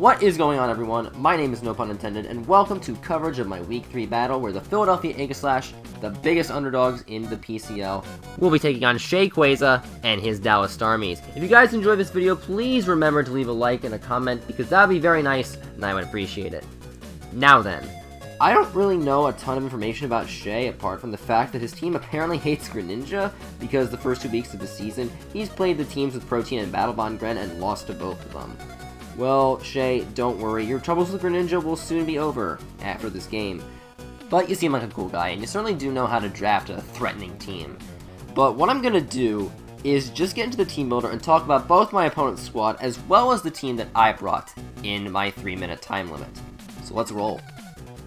What is going on, everyone? My name is No Pun Intended, and welcome to coverage of my Week 3 battle where the Philadephia Aegislash, the biggest underdogs in the PCL, will be taking on Shay and his Dallas Starmies. If you guys enjoyed this video, please remember to leave a like and a comment because that would be very nice, and I would appreciate it. Now then, I don't really know a ton of information about Shay apart from the fact that his team apparently hates Greninja because the first 2 weeks of the season, he's played the teams with Protein and Battlebond Gren and lost to both of them. Well, Shay, don't worry, your troubles with Greninja will soon be over after this game. But you seem like a cool guy, and you certainly do know how to draft a threatening team. But what I'm gonna do is just get into the team builder and talk about both my opponent's squad as well as the team that I brought in my 3-minute time limit. So let's roll.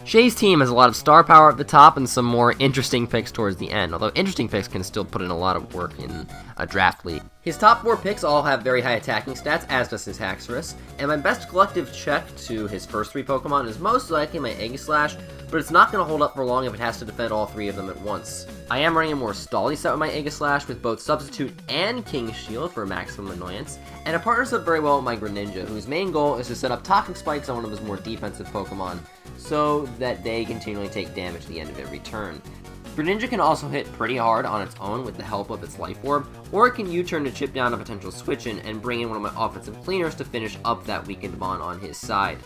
Shay's team has a lot of star power at the top and some more interesting picks towards the end, although interesting picks can still put in a lot of work in a draft league. His top 4 picks all have very high attacking stats, as does his Haxorus, and my best collective check to his first 3 Pokemon is most likely my Aegislash, but it's not going to hold up for long if it has to defend all 3 of them at once. I am running a more stally set with my Aegislash with both Substitute and King Shield for maximum annoyance, and it partners up very well with my Greninja, whose main goal is to set up Toxic Spikes on one of his more defensive Pokemon, so that they continually take damage at the end of every turn. Greninja can also hit pretty hard on its own with the help of its Life Orb, or it can U-turn to chip down a potential switch-in and bring in one of my offensive cleaners to finish up that weakened Mon on his side.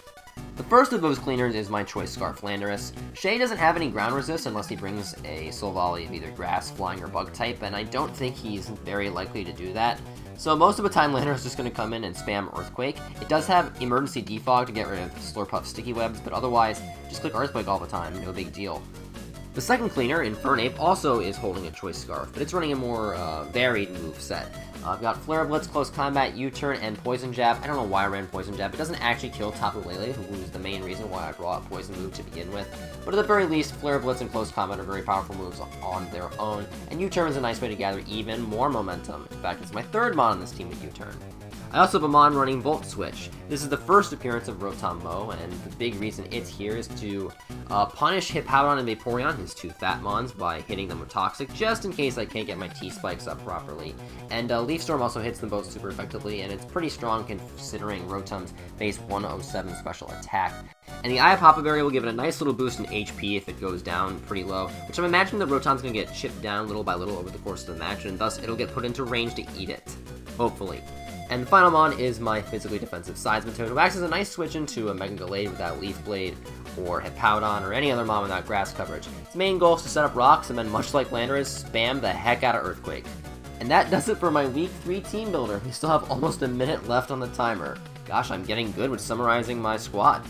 The first of those cleaners is my choice Scarf Landorus. Shay doesn't have any ground resist unless he brings a Soul Volley of either Grass, Flying, or Bug type, and I don't think he's very likely to do that. So most of the time, Landorus is just going to come in and spam Earthquake. It does have Emergency Defog to get rid of Slurpuff Sticky Webs, but otherwise, just click Earthquake all the time, no big deal. The second cleaner, Infernape, also is holding a Choice Scarf, but it's running a more varied move set. I've got Flare Blitz, Close Combat, U-Turn, and Poison Jab. I don't know why I ran Poison Jab. It doesn't actually kill Tapu Lele, who was the main reason why I brought Poison Move to begin with. But at the very least, Flare Blitz and Close Combat are very powerful moves on their own, and U-Turn is a nice way to gather even more momentum. In fact, it's my 3rd Mon on this team with U-Turn. I also have a Mon running Volt Switch. This is the first appearance of Rotom Mow, and the big reason it's here is to punish Hippowdon and Vaporeon, his 2 fat Mons, by hitting them with Toxic, just in case I can't get my T-Spikes up properly. And Leaf Storm also hits them both super effectively, and it's pretty strong considering Rotom's base 107 special attack. And the Eye of Papa Berry will give it a nice little boost in HP if it goes down pretty low, which I'm imagining that Rotom's going to get chipped down little by little over the course of the match, and thus it'll get put into range to eat it. Hopefully. And the final Mon is my physically defensive Seismitoad, who acts as a nice switch into a Mega Gallade without Leaf Blade, or Hippowdon, or any other Mon without grass coverage. Its main goal is to set up rocks, and then much like Landorus, spam the heck out of Earthquake. And that does it for my Week 3 team builder. We still have almost a minute left on the timer. Gosh, I'm getting good with summarizing my squad.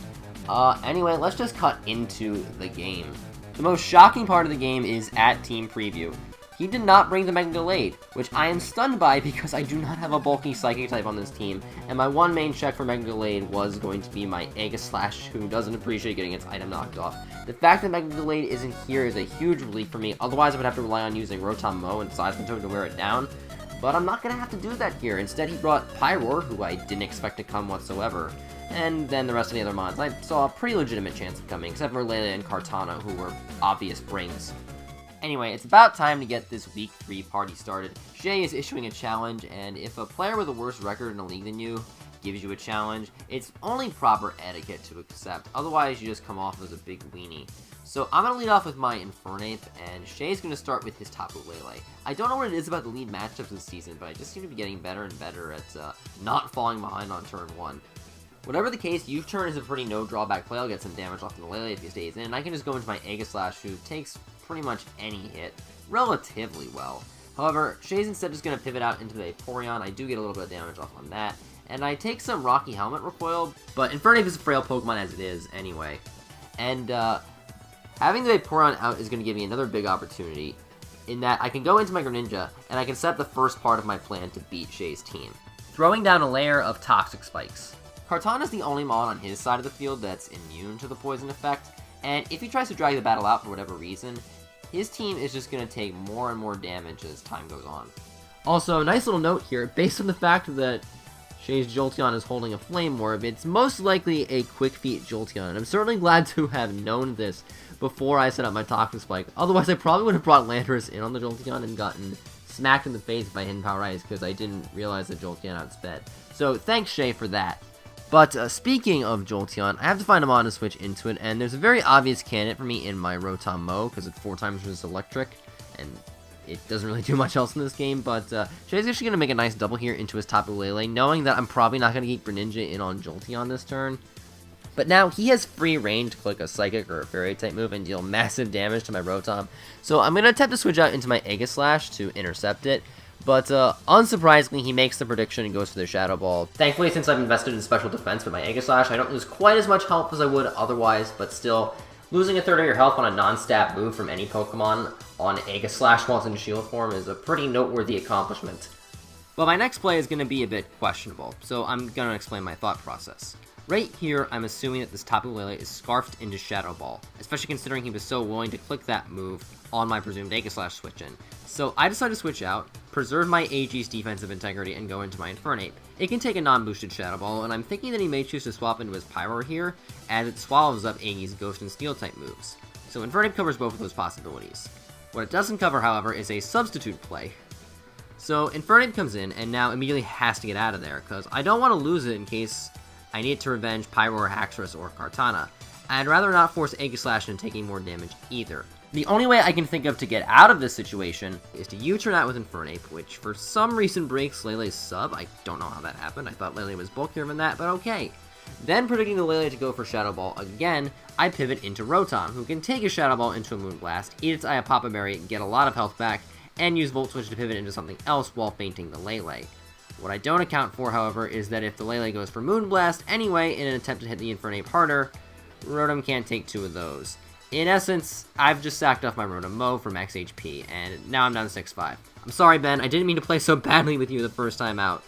Anyway, let's just cut into the game. The most shocking part of the game is at Team Preview. He did not bring the Mega Gallade, which I am stunned by because I do not have a bulky Psychic type on this team, and my one main check for Mega Gallade was going to be my Aegislash, who doesn't appreciate getting its item knocked off. The fact that Mega Gallade isn't here is a huge relief for me, otherwise I would have to rely on using Rotom Mow and Seismitoad to wear it down, but I'm not going to have to do that here. Instead, he brought Pyroar, who I didn't expect to come whatsoever, and then the rest of the other Mons I saw a pretty legitimate chance of coming, except for Lele and Kartana, who were obvious brings. Anyway, it's about time to get this Week 3 party started. Shay is issuing a challenge, and if a player with a worse record in a league than you gives you a challenge, it's only proper etiquette to accept. Otherwise, you just come off as a big weenie. So I'm going to lead off with my Infernape, and Shay's going to start with his Tapu Lele. I don't know what it is about the lead matchups this season, but I just seem to be getting better and better at not falling behind on turn 1. Whatever the case, U-Turn is a pretty no-drawback play. I'll get some damage off the Lele if he stays in, and I can just go into my Aegislash, who takes pretty much any hit relatively well. However, Shay's instead just going to pivot out into the Vaporeon. I do get a little bit of damage off on that, and I take some Rocky Helmet recoil, but Infernape is a frail Pokemon as it is anyway. And having the Vaporeon out is going to give me another big opportunity, in that I can go into my Greninja, and I can set the first part of my plan to beat Shay's team, throwing down a layer of Toxic Spikes. Kartana is the only Mon on his side of the field that's immune to the poison effect, and if he tries to drag the battle out for whatever reason, his team is just going to take more and more damage as time goes on. Also, nice little note here, based on the fact that Shay's Jolteon is holding a Flame Orb, it's most likely a Quick Feet Jolteon, and I'm certainly glad to have known this before I set up my Toxic Spike. Otherwise, I probably would have brought Landorus in on the Jolteon and gotten smacked in the face by Hidden Power Ice, because I didn't realize that Jolteon outsped. So, thanks Shay for that. But speaking of Jolteon, I have to find a mon to switch into it, and there's a very obvious candidate for me in my Rotom Mo, because it's 4 times resist electric, and it doesn't really do much else in this game, but Shay's actually going to make a nice double here into his Tapu Lele, knowing that I'm probably not going to keep Greninja in on Jolteon this turn. But now he has free reign to click a Psychic or a Fairy type move and deal massive damage to my Rotom, so I'm going to attempt to switch out into my Aegislash to intercept it. But unsurprisingly, he makes the prediction and goes for the Shadow Ball. Thankfully, since I've invested in special defense with my Aegislash, I don't lose quite as much health as I would otherwise, but still, losing a third of your health on a non-stat move from any Pokemon on Aegislash while it's in shield form is a pretty noteworthy accomplishment. But my next play is going to be a bit questionable, so I'm going to explain my thought process. Right here, I'm assuming that this Tapu Lele is scarfed into Shadow Ball, especially considering he was so willing to click that move on my presumed Aegislash switch-in. So I decided to switch out, preserve my AG's defensive integrity, and go into my Infernape. It can take a non-boosted Shadow Ball, and I'm thinking that he may choose to swap into his Pyroar here, as it swallows up Aegis Ghost and Steel type moves. So Infernape covers both of those possibilities. What it doesn't cover, however, is a substitute play. So Infernape comes in, and now immediately has to get out of there, because I don't want to lose it in case I need to revenge Pyroar, Haxorus, or Kartana. I'd rather not force Aegislash into taking more damage either. The only way I can think of to get out of this situation is to U-turn out with Infernape, which for some reason breaks Lele's sub. I don't know how that happened. I thought Lele was bulkier than that, but okay. Then, predicting the Lele to go for Shadow Ball again, I pivot into Rotom, who can take a Shadow Ball into a Moonblast, eat its Aya Papa Berry, get a lot of health back, and use Volt Switch to pivot into something else while feinting the Lele. What I don't account for, however, is that if the Lele goes for Moonblast anyway in an attempt to hit the Infernape harder, Rotom can't take 2 of those. In essence, I've just sacked off my Rotom Mo for max HP, and now I'm down to 6-5. I'm sorry, Ben, I didn't mean to play so badly with you the first time out.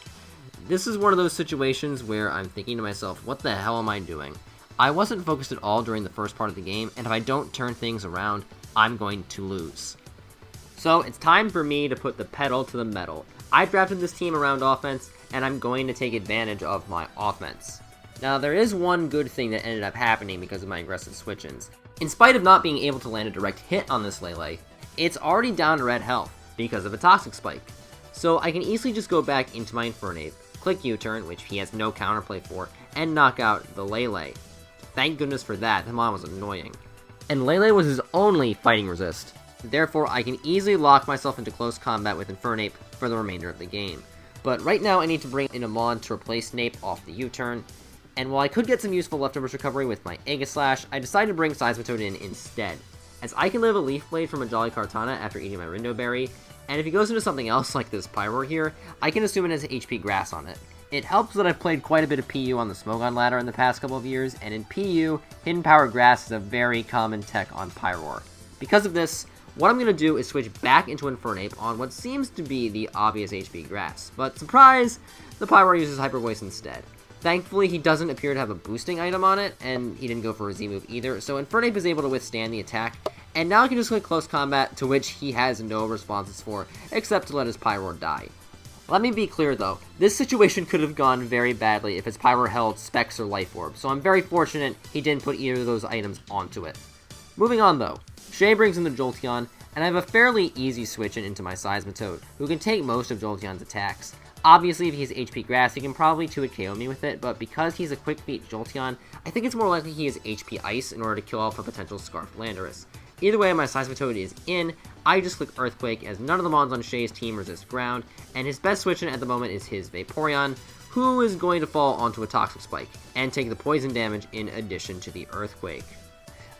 This is one of those situations where I'm thinking to myself, what the hell am I doing? I wasn't focused at all during the first part of the game, and if I don't turn things around, I'm going to lose. So it's time for me to put the pedal to the metal. I drafted this team around offense, and I'm going to take advantage of my offense. Now, there is one good thing that ended up happening because of my aggressive switch-ins. In spite of not being able to land a direct hit on this Lele, it's already down to red health because of a Toxic Spike. So I can easily just go back into my Infernape, click U-turn, which he has no counterplay for, and knock out the Lele. Thank goodness for that, the mon was annoying. And Lele was his only fighting resist. Therefore, I can easily lock myself into close combat with Infernape for the remainder of the game. But right now I need to bring in a mon to replace Nape off the U-turn, and while I could get some useful leftovers recovery with my Aegislash, I decided to bring Seismitoad in instead, as I can live a Leaf Blade from a Jolly Kartana after eating my Rindo Berry, and if he goes into something else like this Pyroar here, I can assume it has HP Grass on it. It helps that I've played quite a bit of PU on the Smogon ladder in the past couple of years, and in PU, Hidden Power Grass is a very common tech on Pyroar. Because of this, what I'm going to do is switch back into Infernape on what seems to be the obvious HP Grass, but surprise, the Pyroar uses Hyper Voice instead. Thankfully, he doesn't appear to have a boosting item on it, and he didn't go for a Z-move either, so Infernape is able to withstand the attack, and now I can just click Close Combat, to which he has no responses for, except to let his Pyroar die. Let me be clear though, this situation could have gone very badly if his Pyroar held Specs or Life Orb, so I'm very fortunate he didn't put either of those items onto it. Moving on though, Shay brings in the Jolteon, and I have a fairly easy switch in into my Seismitoad, who can take most of Jolteon's attacks. Obviously, if he's HP Grass, he can probably 2-hit KO me with it, but because he's a Quick Feet Jolteon, I think it's more likely he has HP Ice in order to kill off a potential Scarfed Landorus. Either way, my Seismitoad is in. I just click Earthquake, as none of the mons on Shay's team resist ground, and his best switch in at the moment is his Vaporeon, who is going to fall onto a Toxic Spike, and take the poison damage in addition to the Earthquake.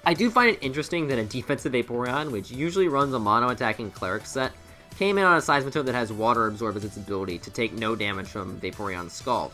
I do find it interesting that a defensive Vaporeon, which usually runs a mono-attacking Cleric set, came in on a Seismitoad that has Water Absorb as its ability to take no damage from Vaporeon's Scald.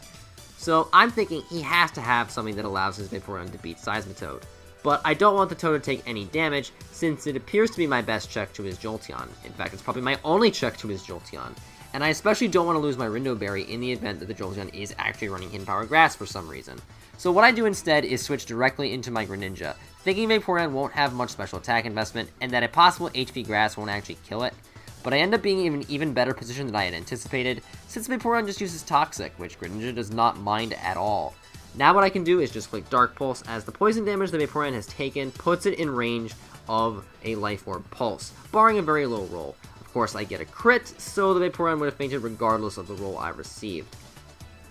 So I'm thinking he has to have something that allows his Vaporeon to beat Seismitoad. But I don't want the Toad to take any damage, since it appears to be my best check to his Jolteon. In fact, it's probably my only check to his Jolteon. And I especially don't want to lose my Rindo Berry in the event that the Jolteon is actually running Hidden Power Grass for some reason. So what I do instead is switch directly into my Greninja, thinking Vaporeon won't have much special attack investment, and that a possible HP Grass won't actually kill it. But I end up being in an even better position than I had anticipated, since Vaporeon just uses Toxic, which Greninja does not mind at all. Now what I can do is just click Dark Pulse, as the poison damage that Vaporeon has taken puts it in range of a Life Orb Pulse, barring a very low roll. Of course, I get a crit, so the Vaporeon would have fainted regardless of the roll I received.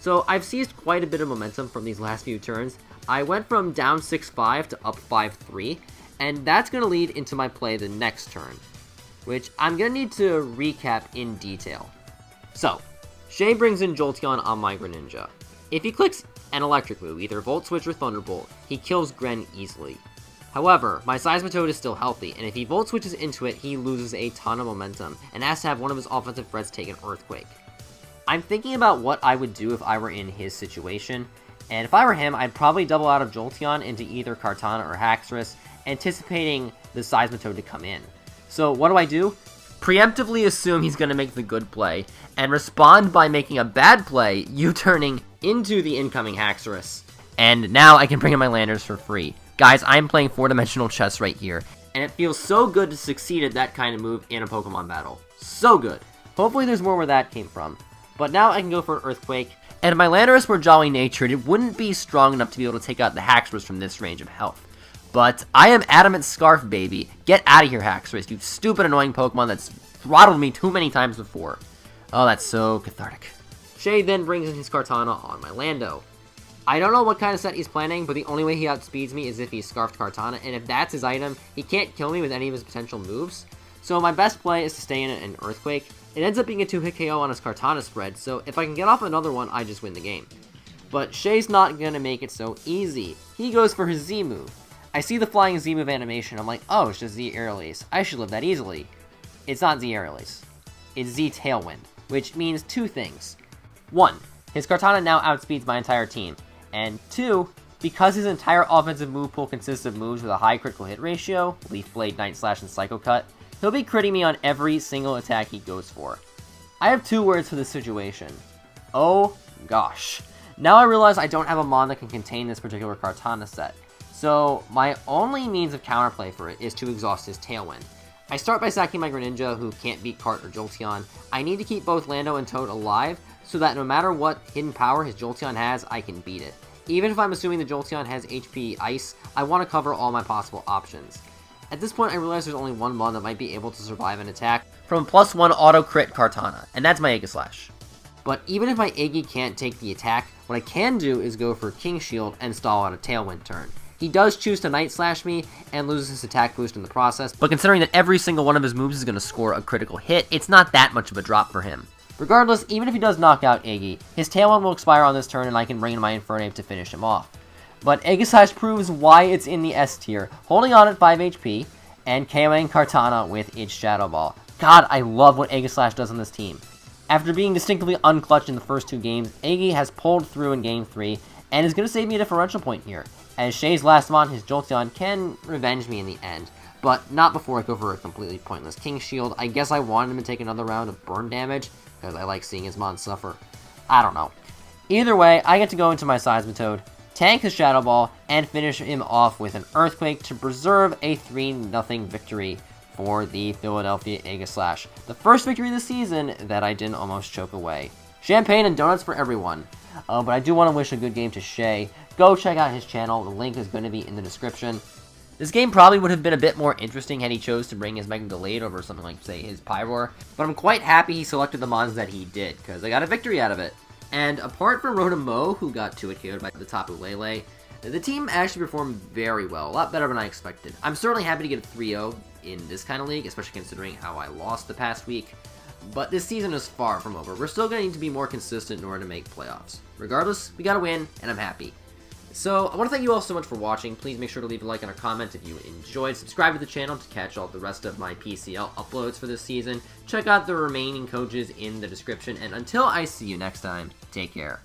So I've seized quite a bit of momentum from these last few turns. I went from down 6-5 to up 5-3, and that's going to lead into my play the next turn, which I'm going to need to recap in detail. So, Shay brings in Jolteon on my Greninja. If he clicks an electric move, either Volt Switch or Thunderbolt, he kills Gren easily. However, my Seismitoad is still healthy, and if he Volt Switches into it, he loses a ton of momentum, and has to have one of his offensive threats take an Earthquake. I'm thinking about what I would do if I were in his situation, and if I were him, I'd probably double out of Jolteon into either Kartana or Haxorus, anticipating the Seismitoad to come in. So what do? Preemptively assume he's going to make the good play, and respond by making a bad play, U-turning into the incoming Haxorus. And now I can bring in my Landers for free. Guys, I'm playing 4-dimensional chess right here, and it feels so good to succeed at that kind of move in a Pokemon battle. So good. Hopefully there's more where that came from. But now I can go for an Earthquake, and if my Landorus were jolly natured, it wouldn't be strong enough to be able to take out the Haxorus from this range of health. But I am Adamant Scarf, baby. Get out of here, Haxorus, you stupid annoying Pokemon that's throttled me too many times before. Oh, that's so cathartic. Shay then brings in his Kartana on my Lando. I don't know what kind of set he's planning, but the only way he outspeeds me is if he Scarfed Kartana, and if that's his item, he can't kill me with any of his potential moves. So my best play is to stay in an Earthquake. It ends up being a 2-hit KO on his Kartana spread, so if I can get off another one, I just win the game. But Shay's not gonna make it so easy. He goes for his Z move. I see the flying Z move animation, I'm like, oh, it's just Z Aerialise. I should live that easily. It's not Z Aerialise. It's Z Tailwind, which means two things. One, his Kartana now outspeeds my entire team. And two, because his entire offensive move pool consists of moves with a high critical hit ratio, Leaf Blade, Night Slash, and Psycho Cut, he'll be critting me on every single attack he goes for. I have two words for this situation. Oh gosh. Now I realize I don't have a mon that can contain this particular Kartana set. So my only means of counterplay for it is to exhaust his Tailwind. I start by sacking my Greninja, who can't beat Cart or Jolteon. I need to keep both Lando and Toad alive, so that no matter what hidden power his Jolteon has, I can beat it. Even if I'm assuming the Jolteon has HP Ice, I want to cover all my possible options. At this point, I realize there's only one mon that might be able to survive an attack from +1 auto-crit Kartana, and that's my Aegislash. But even if my Aegi can't take the attack, what I can do is go for King Shield and stall out a Tailwind turn. He does choose to Night Slash me, and loses his attack boost in the process, but considering that every single one of his moves is going to score a critical hit, it's not that much of a drop for him. Regardless, even if he does knock out Aegi, his Tailwind will expire on this turn and I can bring in my Infernape to finish him off. But Aegislash proves why it's in the S tier, holding on at 5 HP, and KOing Kartana with its Shadow Ball. God, I love what Aegislash does on this team. After being distinctly unclutched in the first two games, Aegi has pulled through in Game 3, and is going to save me a differential point here, as Shay's last mon, his Jolteon, can revenge me in the end. But not before I go for a completely pointless King Shield. I guess I wanted him to take another round of burn damage, because I like seeing his mon suffer. I don't know. Either way, I get to go into my Seismitoad, tank his Shadow Ball, and finish him off with an Earthquake to preserve a 3-0 victory for the Philadephia Aegislash. The first victory of the season that I didn't almost choke away. Champagne and donuts for everyone. But I do want to wish a good game to Shay. Go check out his channel. The link is going to be in the description. This game probably would have been a bit more interesting had he chose to bring his Mega Delayed over something like, say, his Pyroar. But I'm quite happy he selected the mons that he did, because I got a victory out of it. And apart from Rotom, who got 2-hit KO'd by the Tapu Lele, the team actually performed very well, a lot better than I expected. I'm certainly happy to get a 3-0 in this kind of league, especially considering how I lost the past week. But this season is far from over. We're still going to need to be more consistent in order to make playoffs. Regardless, we got to win, and I'm happy. So, I want to thank you all so much for watching. Please make sure to leave a like and a comment if you enjoyed. Subscribe to the channel to catch all the rest of my PCL uploads for this season. Check out the remaining coaches in the description. And until I see you next time, take care.